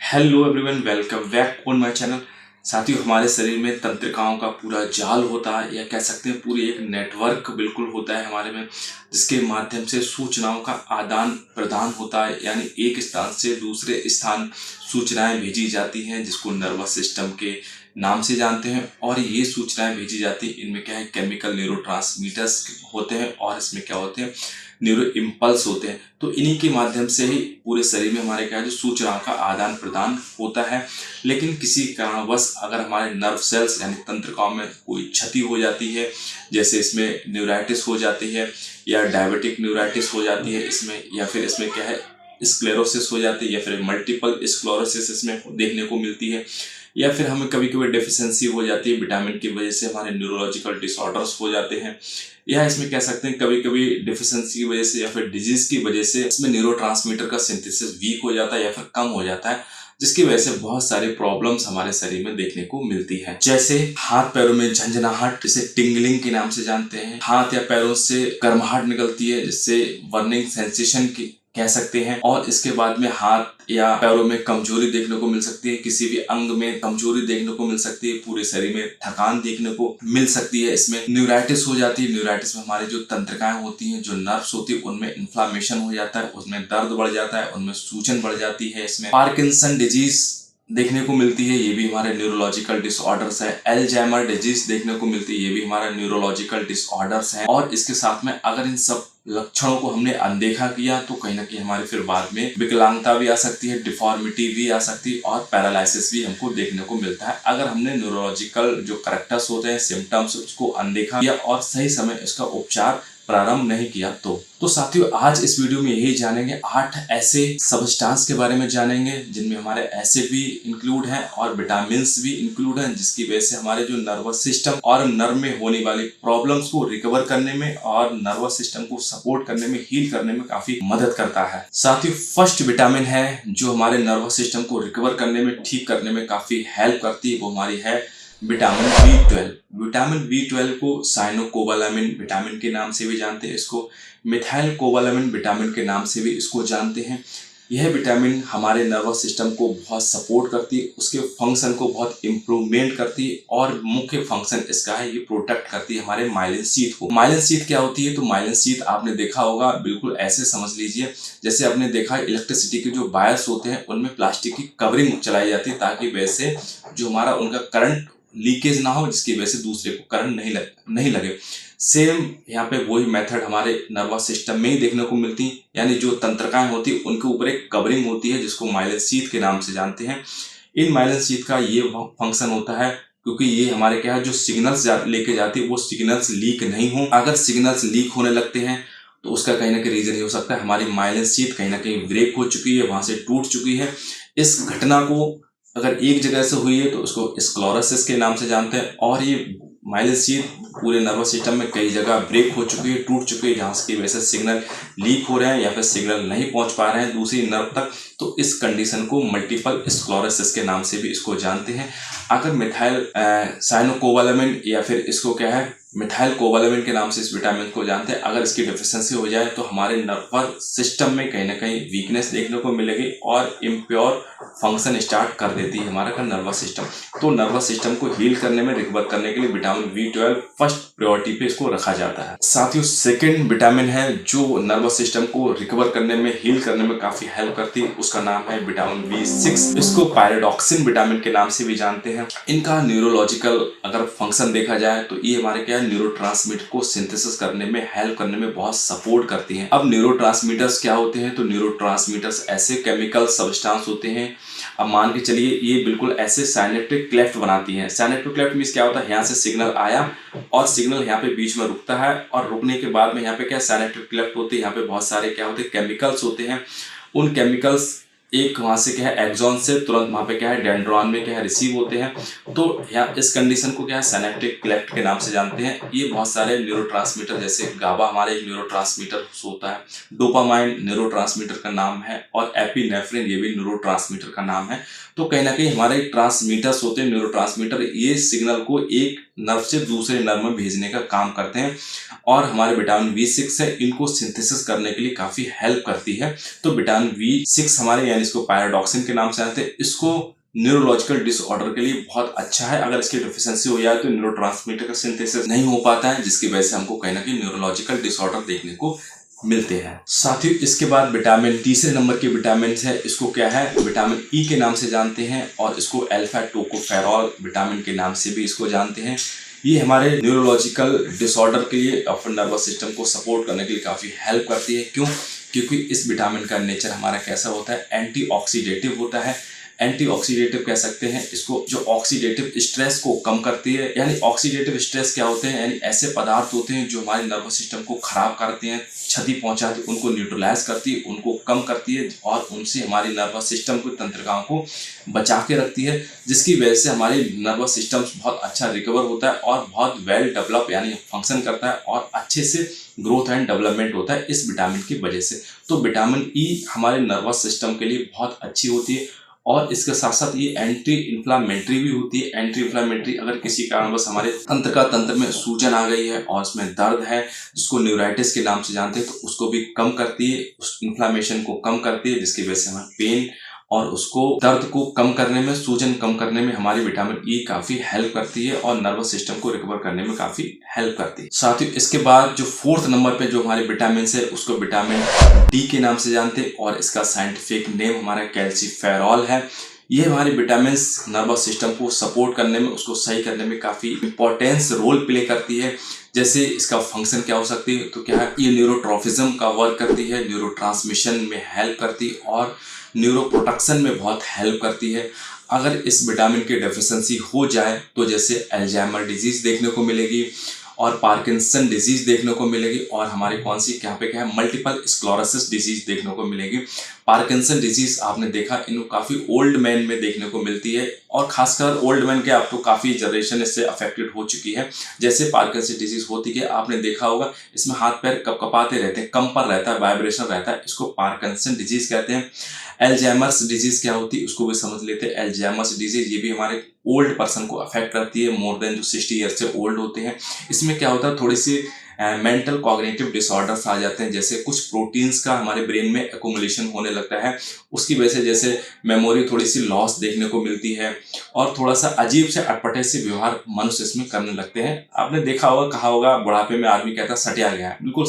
Hello everyone, welcome back on my channel. साथियों, हमारे शरीर में तंत्रिकाओं का पूरा जाल होता है या कह सकते हैं पूरी एक नेटवर्क बिल्कुल होता है हमारे में, जिसके माध्यम से सूचनाओं का आदान प्रदान होता है। यानी एक स्थान से दूसरे स्थान सूचनाएं भेजी जाती हैं, जिसको नर्वस सिस्टम के नाम से जानते हैं। और ये सूचनाएं भेजी जाती हैं, इनमें क्या है, केमिकल न्यूरोट्रांसमीटर्स होते हैं और इसमें क्या होते हैं, न्यूरो इम्पल्स होते हैं। तो इन्हीं के माध्यम से ही पूरे शरीर में हमारे क्या है, जो सूचनाओं का आदान प्रदान होता है। लेकिन किसी कारणवश अगर हमारे नर्व सेल्स यानी तंत्रिकाओं में कोई क्षति हो जाती है, जैसे इसमें न्यूराइटिस हो जाती है या डायबिटिक न्यूराइटिस हो जाती है इसमें, या फिर इसमें क्या है, स्क्लेरोसिस हो जाती है, या फिर मल्टीपल स्क्लेरोसिस इसमें देखने को मिलती है, या फिर हमें कभी कभी डेफिशिएंसी हो जाती है विटामिन की वजह से, हमारे न्यूरोलॉजिकल डिसऑर्डर्स हो जाते हैं। या इसमें कह सकते हैं कभी कभी डेफिशिएंसी की वजह से या फिर डिजीज की वजह से इसमें न्यूरोट्रांसमीटर का सिंथेसिस वीक हो जाता है या फिर कम हो जाता है, जिसकी वजह से बहुत सारी प्रॉब्लम्स हमारे शरीर में देखने को मिलती है। जैसे हाथ पैरों में झंझनाहट, जिसे टिंगलिंग के नाम से जानते हैं। हाथ या पैरों से गर्माहट निकलती है, जिससे बर्निंग सेंसेशन की कह सकते हैं। और इसके बाद में हाथ या पैरों में कमजोरी देखने को मिल सकती है, किसी भी अंग में कमजोरी देखने को मिल सकती है, पूरे शरीर में थकान देखने को मिल सकती है। इसमें न्यूराइटिस हो जाती है। न्यूराइटिस में हमारी जो तंत्रिकाएं होती हैं, जो नर्व्स होती है, उनमें इन्फ्लामेशन हो जाता है, उसमें दर्द बढ़ जाता है, उनमें सूजन बढ़ जाती है। इसमें पार्किंसन डिजीज देखने को मिलती है, ये भी हमारे न्यूरोलॉजिकल डिसऑर्डर्स है। एल्जाइमर डिजीज देखने को मिलती है, ये भी हमारा न्यूरोलॉजिकल डिसऑर्डर्स है। और इसके साथ में अगर इन सब लक्षणों को हमने अनदेखा किया तो कहीं ना कहीं हमारे फिर बाद में विकलांगता भी आ सकती है, डिफॉर्मिटी भी आ सकती है और पैरालिसिस भी हमको देखने को मिलता है, अगर हमने न्यूरोलॉजिकल जो करेक्टर्स होते हैं, सिम्टम्स, उसको अनदेखा किया और सही समय इसका उपचार प्रारंभ नहीं किया। तो साथियों, आज इस वीडियो में यही जानेंगे 8 ऐसे सब्सटेंस के बारे में जानेंगे जिनमें हमारे एसिड भी इंक्लूड हैं और विटामिन्स भी इंक्लूड हैं, जिसकी वजह से हमारे जो नर्वस सिस्टम और नर्व में होने वाली प्रॉब्लम्स को रिकवर करने में और नर्वस सिस्टम को सपोर्ट करने में, हील करने में काफी मदद करता है। साथियों, फर्स्ट विटामिन है जो हमारे नर्वस सिस्टम को रिकवर करने में, ठीक करने में काफी हेल्प करती है, वो हमारी है विटामिन B12। विटामिन B12 को साइनोकोबालामिन विटामिन के नाम से भी जानते हैं, इसको मिथाइल कोबालामिन विटामिन के नाम से भी इसको जानते हैं। यह विटामिन हमारे नर्वस सिस्टम को बहुत सपोर्ट करती है, उसके फंक्शन को बहुत इम्प्रूवमेंट करती है और मुख्य फंक्शन इसका है, ये प्रोटेक्ट करती है हमारे माइलिन शीथ को। माइलिन शीथ क्या होती है? तो माइलिन शीथ आपने देखा होगा, बिल्कुल ऐसे समझ लीजिए जैसे आपने देखा इलेक्ट्रिसिटी के जो वायर्स होते हैं उनमें प्लास्टिक की कवरिंग चलाई जाती है, ताकि वैसे जो हमारा उनका करंट लीकेज ना हो, जिसकी वजह से दूसरे को करंट नहीं लगे। सेम यहाँ पे वही मेथड हमारे नर्वस सिस्टम में ही देखने को मिलती है। यानी जो तंत्रिकाएं होती है उनके ऊपर एक कवरिंग होती है, जिसको माइलिन शीथ के नाम से जानते हैं। इन माइलिन शीथ का ये फंक्शन होता है, क्योंकि ये हमारे क्या है, जो सिग्नल्स लेके जाती है वो सिग्नल्स लीक नहीं हो। अगर सिग्नल्स लीक होने लगते हैं तो उसका कहीं ना कहीं रीजन ये हो सकता है, हमारी माइलिन शीथ कहीं ना कहीं ब्रेक हो चुकी है, वहां से टूट चुकी है। इस घटना को अगर एक जगह से हुई है तो उसको स्क्लेरोसिस के नाम से जानते हैं। और ये माइलिन शीथ पूरे नर्वस सिस्टम में कई जगह ब्रेक हो चुकी है, टूट चुकी है, जहाँ की वजह से सिग्नल लीक हो रहे हैं या फिर सिग्नल नहीं पहुंच पा रहे हैं दूसरी नर्व तक, तो इस कंडीशन को मल्टीपल स्क्लेरोसिस के नाम से भी इसको जानते हैं। अगर मिथाइल साइनोकोबालामिन या फिर इसको क्या है, मिथाइल कोबालामिन के नाम से इस विटामिन को जानते हैं, अगर इसकी डेफिशिएंसी हो जाए तो हमारे नर्वस सिस्टम में कहीं ना कहीं वीकनेस देखने को मिलेगी और इम्प्योर फंक्शन स्टार्ट कर देती है हमारा नर्वस सिस्टम। तो नर्वस सिस्टम को हील करने में, रिकवर करने के लिए विटामिन B12 फर्स्ट प्रायोरिटी पे इसको रखा जाता है। साथियों, सेकंड विटामिन है जो नर्वस सिस्टम को रिकवर करने में, हील करने में काफी हेल्प करती है, उसका नाम है विटामिन B6। इसको पायरोडॉक्सिन विटामिन के नाम से भी जानते हैं। इनका न्यूरोलॉजिकल अगर फंक्शन देखा जाए तो ये हमारे क्या, न्यूरोट्रांसमीटर को सिंथेसिस करने में, हेल्प करने में बहुत सपोर्ट करती हैं। अब न्यूरोट्रांसमीटर्स क्या होते हैं? तो न्यूरोट्रांसमीटर्स ऐसे केमिकल सब्सटेंस होते हैं, अब मान के चलिए ये बिल्कुल ऐसे साइनेप्टिक क्लेफ्ट बनाती हैं। साइनेप्टिक क्लेफ्ट मींस क्या होता है, यहाँ से सिग्नल आया और सिग्नल यहाँ पे बीच में रुकता है, और रुकने के बाद में यहाँ पे क्या साइनेप्टिक क्लेफ्ट होती है, यहाँ पे बहुत सारे क्या होते हैं, केमिकल्स होते हैं। उन केमिकल्स एक वहां से क्या है, एक्सॉन से तुरंत वहां पे क्या है, डेंड्रॉन में क्या है, रिसीव होते हैं। तो यहाँ इस कंडीशन को क्या है, सिनेप्टिक क्लेफ्ट के नाम से जानते हैं। ये बहुत सारे न्यूरोट्रांसमीटर, जैसे गाबा हमारे एक न्यूरोट्रांसमीटर होता है, डोपामाइन न्यूरोट्रांसमीटर का नाम है, और एपिनेफ्रिन ये भी न्यूरोट्रांसमीटर का नाम है। तो कहीं ना कहीं हमारे ट्रांसमीटर्स होते हैं, न्यूरोट्रांसमीटर, ये सिग्नल को एक नर्व से दूसरे नर्व में भेजने का काम करते हैं। और हमारे विटामिन B6 है, इनको सिंथेसिस करने के लिए काफी हेल्प करती है। तो विटामिन B6 हमारे यानी इसको पायरोडॉक्सिन के नाम से जानते हैं, इसको न्यूरोलॉजिकल डिसऑर्डर के लिए बहुत अच्छा है। अगर इसकी डिफिशियंसी हो जाए तो न्यूरोट्रांसमीटर का सिंथेसिस नहीं हो पाता है, जिसकी वजह से हमको कहीं ना कहीं न्यूरोलॉजिकल डिसऑर्डर देखने को मिलते हैं। साथ ही इसके बाद विटामिन, तीसरे नंबर के विटामिन है, इसको क्या है, विटामिन ई के नाम से जानते हैं और इसको अल्फा टोकोफेरॉल विटामिन के नाम से भी इसको जानते हैं। ये हमारे न्यूरोलॉजिकल डिसऑर्डर के लिए और नर्वस सिस्टम को सपोर्ट करने के लिए काफ़ी हेल्प करती है। क्यों? क्योंकि इस विटामिन का नेचर हमारा कैसा होता है, एंटीऑक्सीडेटिव होता है। एंटीऑक्सीडेटिव कह सकते हैं इसको, जो ऑक्सीडेटिव स्ट्रेस को कम करती है। यानी ऑक्सीडेटिव स्ट्रेस क्या होते हैं, यानी ऐसे पदार्थ होते हैं जो हमारे नर्वस सिस्टम को खराब करते हैं, क्षति पहुंचाती है, उनको न्यूट्रलाइज करती है, उनको कम करती है और उनसे हमारी नर्वस सिस्टम को, तंत्रिकाओं को बचा के रखती है, जिसकी वजह से हमारी नर्वस सिस्टम बहुत अच्छा रिकवर होता है और बहुत वेल डेवलप यानी फंक्शन करता है और अच्छे से ग्रोथ एंड डेवलपमेंट होता है इस विटामिन की वजह से। तो विटामिन ई हमारे नर्वस सिस्टम के लिए बहुत अच्छी होती है और इसके साथ साथ ये एंटी इन्फ्लामेटरी भी होती है। एंटी इन्फ्लामेटरी, अगर किसी कारणवश हमारे तंत्र में सूजन आ गई है और उसमें दर्द है, जिसको न्यूराइटिस के नाम से जानते हैं, तो उसको भी कम करती है, उस इन्फ्लामेशन को कम करती है, जिसकी वजह से हमारा पेन और उसको दर्द को कम करने में, सूजन कम करने में हमारी विटामिन ई काफ़ी हेल्प करती है और नर्वस सिस्टम को रिकवर करने में काफ़ी हेल्प करती है। साथ ही इसके बाद जो फोर्थ नंबर पे जो हमारे विटामिन है, उसको विटामिन डी के नाम से जानते हैं और इसका साइंटिफिक नेम हमारा कैल्सीफेरॉल है। ये हमारे विटामिन नर्वस सिस्टम को सपोर्ट करने में, उसको सही करने में काफ़ी इंपॉर्टेंस रोल प्ले करती है। जैसे इसका फंक्शन क्या हो सकती है, तो क्या है, ये न्यूरोट्रॉफिज्म का वर्क करती है, न्यूरोट्रांसमिशन में हेल्प करती है और न्यूरो प्रोटेक्शन में बहुत हेल्प करती है। अगर इस विटामिन की डेफिशिएंसी हो जाए तो जैसे अल्जाइमर डिजीज़ देखने को मिलेगी और पार्किंसन डिजीज़ देखने को मिलेगी और हमारी कौन सी यहाँ पे क्या है, मल्टीपल स्क्लेरोसिस डिजीज़ देखने को मिलेगी। पार्किंसन डिजीज़ आपने देखा इन काफ़ी ओल्ड मैन में देखने को मिलती है और खासकर ओल्ड मैन के अब तो काफ़ी जनरेशन इससे अफेक्टेड हो चुकी है। जैसे पार्किंसन डिजीज़ होती है, आपने देखा होगा इसमें हाथ पैर कपकपाते रहते हैं, कंपन रहता है, वाइब्रेशन रहता है, इसको पार्किंसन डिजीज़ कहते हैं। अल्जाइमर्स डिजीज़ क्या होती है उसको भी समझ लेते हैं। अल्जाइमर्स डिजीज़ ये भी हमारे ओल्ड पर्सन को अफेक्ट करती है, मोर देन जो 60 ईयर से ओल्ड होते हैं। इसमें क्या होता है, थोड़ी सी मेंटल कॉग्निटिव डिसऑर्डर्स आ जाते हैं, जैसे कुछ प्रोटीन्स का हमारे ब्रेन में एक्युमुलेशन होने लगता है, उसकी वजह से जैसे मेमोरी थोड़ी सी लॉस देखने को मिलती है और थोड़ा सा अजीब से अटपटे से व्यवहार मनुष्य इसमें करने लगते हैं। आपने देखा होगा, कहा होगा, बुढ़ापे में आदमी कहता है सटिया गया है, बिल्कुल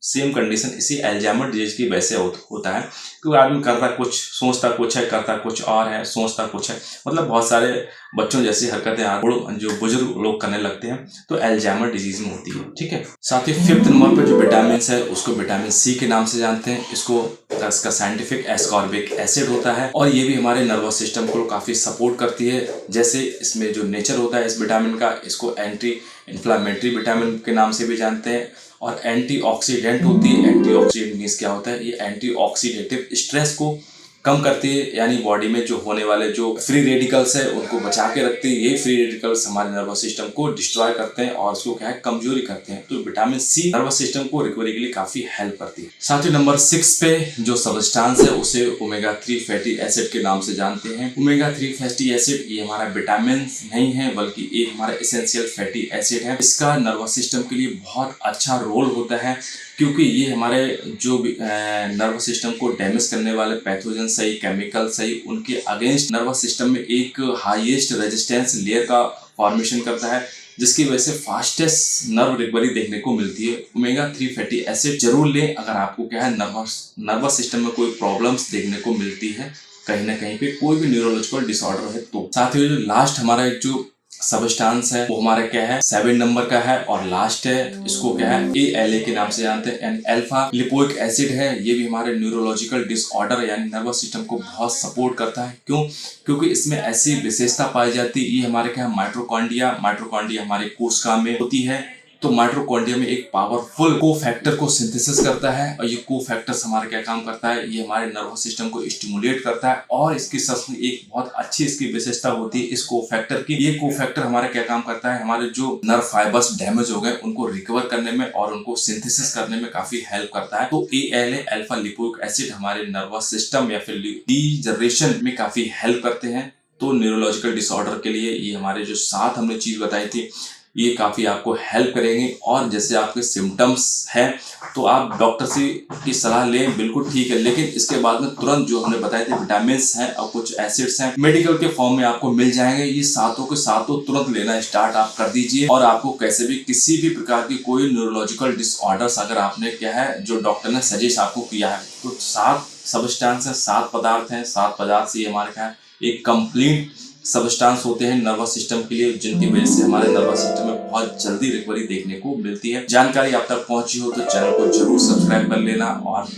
सेम कंडीशन इसी अल्जाइमर डिजीज की वजह से होता है। क्योंकि आदमी करता कुछ, सोचता कुछ है, करता कुछ और है, सोचता कुछ है, मतलब बहुत सारे बच्चों जैसी हरकतें जो बुजुर्ग लोग करने लगते हैं, तो अल्जाइमर डिजीज में होती है। ठीक है। साथ ही फिफ्थ नंबर पर जो विटामिन है उसको विटामिन सी के नाम से जानते हैं। इसका साइंटिफिक एस्कॉर्बिक एसिड होता है और ये भी हमारे नर्वस सिस्टम को काफ़ी सपोर्ट करती है। जैसे इसमें जो नेचर होता है इस विटामिन का, इसको एंटी इन्फ्लामेटरी विटामिन के नाम से भी जानते हैं और एंटीऑक्सीडेंट होती है। एंटीऑक्सीडेंट मीन्स क्या होता है, ये एंटीऑक्सीडेटिव स्ट्रेस को कम करती है, यानी बॉडी में जो होने वाले जो फ्री रेडिकल्स है उनको बचा के रखती है। ये फ्री रेडिकल्स हमारे नर्वस सिस्टम को डिस्ट्रॉय करते हैं और उसको क्या है, कमजोरी करते हैं। तो विटामिन सी नर्वस सिस्टम को रिकवरी के लिए काफी हेल्प करती है। साथ ही नंबर 6 पे जो सब्सटेंस है उसे ओमेगा 3 फैटी एसिड के नाम से जानते हैं। ओमेगा 3 फैटी एसिड ये हमारा विटामिन नहीं है, बल्कि एक हमारा एसेंशियल फैटी एसिड है। इसका नर्वस सिस्टम के लिए बहुत अच्छा रोल होता है, क्योंकि ये हमारे जो नर्वस सिस्टम को डैमेज करने वाले पैथोजन सही, केमिकल सही, उनके अगेंस्ट नर्वस सिस्टम में एक हाईएस्ट रेजिस्टेंस लेयर का फॉर्मेशन करता है, जिसकी वजह से फास्टेस्ट नर्व रिकवरी देखने को मिलती है। ओमेगा 3 फैटी एसिड जरूर लें अगर आपको क्या है, नर्वस सिस्टम में कोई प्रॉब्लम्स देखने को मिलती है, कहीं ना कहीं पे कोई भी न्यूरोलॉजिकल डिसऑर्डर है तो। साथ ही जो लास्ट हमारा एक जो सब्सटेंस है वो हमारा क्या है, 7 नंबर का है और लास्ट है, इसको क्या है, ALA के नाम से जानते हैं। एंड अल्फा लिपोइक एसिड है। ये भी हमारे न्यूरोलॉजिकल डिसऑर्डर यानी नर्वस सिस्टम को बहुत सपोर्ट करता है। क्यों? क्योंकि इसमें ऐसी विशेषता पाई जाती है, ये हमारे क्या है, माइटोकॉन्ड्रिया हमारे कोशिका में होती है। तो माइटोकॉन्ड्रिया में एक पावरफुल कोफैक्टर को सिंथेसिस करता है और ये कोफैक्टर हमारा क्या काम करता है, ये हमारे नर्वस सिस्टम को स्टिमुलेट करता है और इसकी साथ में एक बहुत अच्छी इसकी विशेषता होती है इस कोफैक्टर की। ये कोफैक्टर हमारा क्या काम करता है, हमारे जो नर्व फाइबर्स डैमेज हो गए उनको रिकवर करने में और उनको सिंथेसिस करने में काफी हेल्प करता है। तो ALA अल्फा लिपोइक एसिड हमारे नर्वस सिस्टम या फिर डीजनरेशन में काफी हेल्प करते हैं। तो न्यूरोलॉजिकल डिसऑर्डर के लिए ये हमारे जो 7 हमने चीज बताई थी, ये काफ़ी आपको हेल्प करेंगे। और जैसे आपके सिम्टम्स हैं तो आप डॉक्टर से की सलाह लें, बिल्कुल ठीक है, लेकिन इसके बाद में तुरंत जो हमने बताए थे विटामिन्स हैं और कुछ एसिड्स हैं मेडिकल के फॉर्म में आपको मिल जाएंगे, ये सातों के सातों तुरंत लेना स्टार्ट आप कर दीजिए। और आपको कैसे भी किसी भी प्रकार की कोई न्यूरोलॉजिकल डिसऑर्डर्स अगर आपने क्या है जो डॉक्टर ने सजेस्ट आपको किया है, तो 7 सब्सटेंस है, 7 पदार्थ हैं, 7 पदार्थ से हमारे क्या है एक कंप्लीट सब्सटेंस होते हैं नर्वस सिस्टम के लिए, जिनकी वजह से हमारे नर्वस सिस्टम में बहुत जल्दी रिकवरी देखने को मिलती है। जानकारी आप तक पहुंची हो तो चैनल को जरूर सब्सक्राइब कर लेना और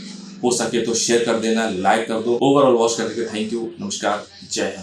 हो सके तो शेयर कर देना, लाइक कर दो। ओवरऑल वॉच करने के थैंक यू, नमस्कार, जय हिंद।